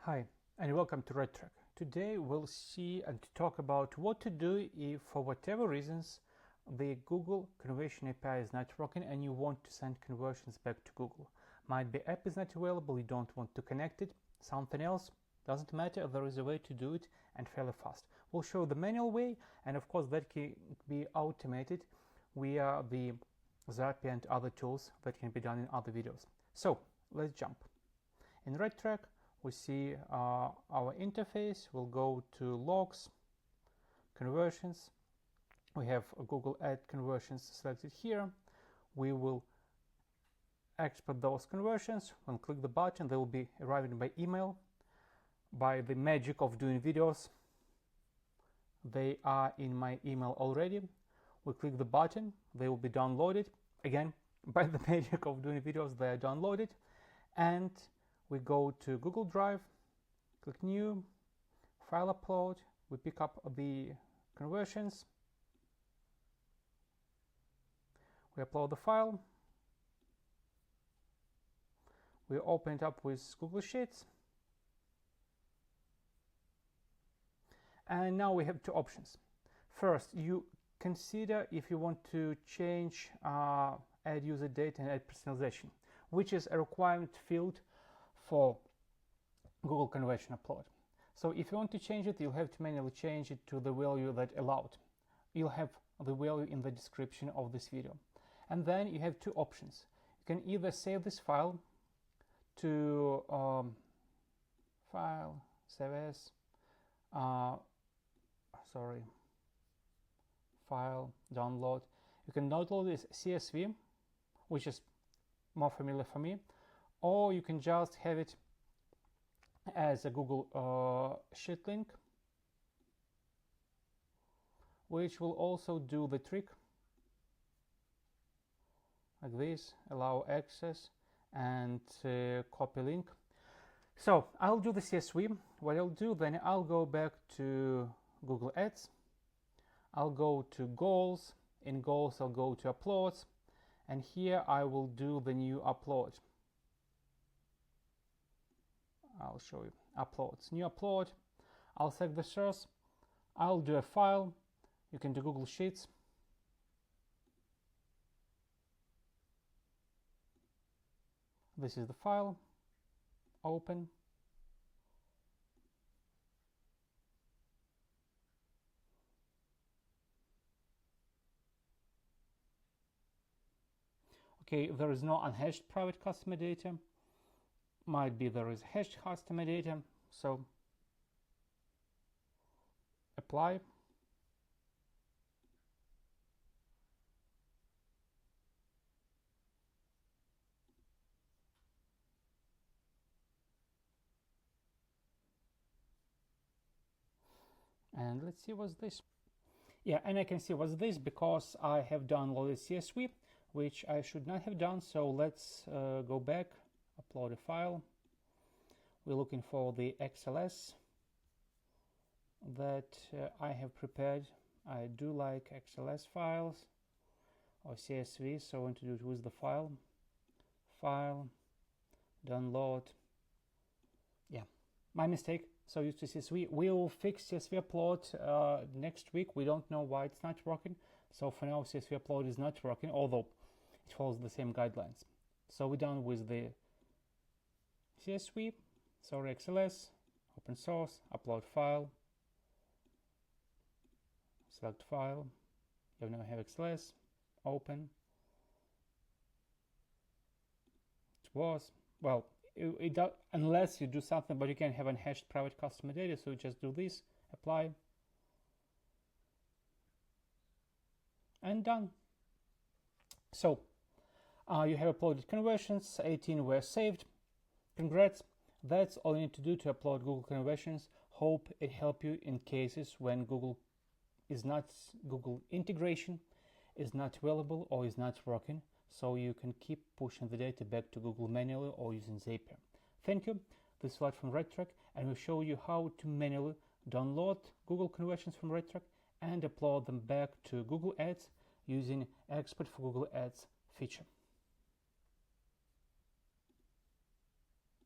Hi, and welcome to RedTrack. Today we'll see and talk about what to do if, for whatever reasons, the Google conversion API is not working and you want to send conversions back to Google. Might be app is not available, you don't want to connect it, something else, doesn't matter, there is a way to do it and fairly fast. We'll show the manual way, and of course that can be automated via the Zapier and other tools that can be done in other videos. So let's jump. In RedTrack, we see our interface. We'll go to logs, conversions. We have Google Ad conversions selected here. We will export those conversions. When click the button, they will be arriving by email. By the magic of doing videos, they are in my email already. We click the button, they will be downloaded. Again, by the magic of doing videos, they are downloaded. And we go to Google Drive, click New, File Upload, we pick up the conversions, we upload the file, we open it up with Google Sheets, and now we have two options. First, you consider if you want to change add user data and add personalization, which is a requirement field for Google conversion upload. So if you want to change it, you'll have to manually change it to the value that allowed. You'll have the value in the description of this video. And then you have two options. You can either save this file to file, save as, file, download. You can download this CSV, which is more familiar for me, or you can just have it as a Google Sheet link, which will also do the trick like this, allow access and copy link. So I'll do the CSV. What I'll do then, I'll go back to Google Ads, I'll go to goals. In goals I'll go to uploads, and here I will do the new upload. I'll show you uploads, new upload. I'll select the source, I'll do a file. You can do Google Sheets, this is the file, open. Okay, there is no unhashed private customer data. Might be there is hashed customer data, so apply. And let's see what's this. Yeah, and I can see what's this because I have downloaded CSV, which I should not have done. So let's go back, upload a file. We're looking for the XLS that I have prepared. I do like XLS files or CSV, so I want to do it with the file, download. Yeah, my mistake. So used to CSV. We'll fix CSV upload next week. We don't know why it's not working. So for now, CSV upload is not working, although it follows the same guidelines. So we're done with the CSV, sorry, XLS, open source, upload file, select file. You now have XLS, open. It was, well, it does, unless you do something, but you can have unhashed private customer data, so you just do this, apply, and done. So you have uploaded conversions, 18 were saved. Congrats. That's all you need to do to upload Google conversions. Hope it helped you in cases when Google integration is not available or is not working, so you can keep pushing the data back to Google manually or using Zapier. Thank you. This is Vlad from RedTrack, and we'll show you how to manually download Google conversions from RedTrack and upload them back to Google Ads using Export for Google Ads feature.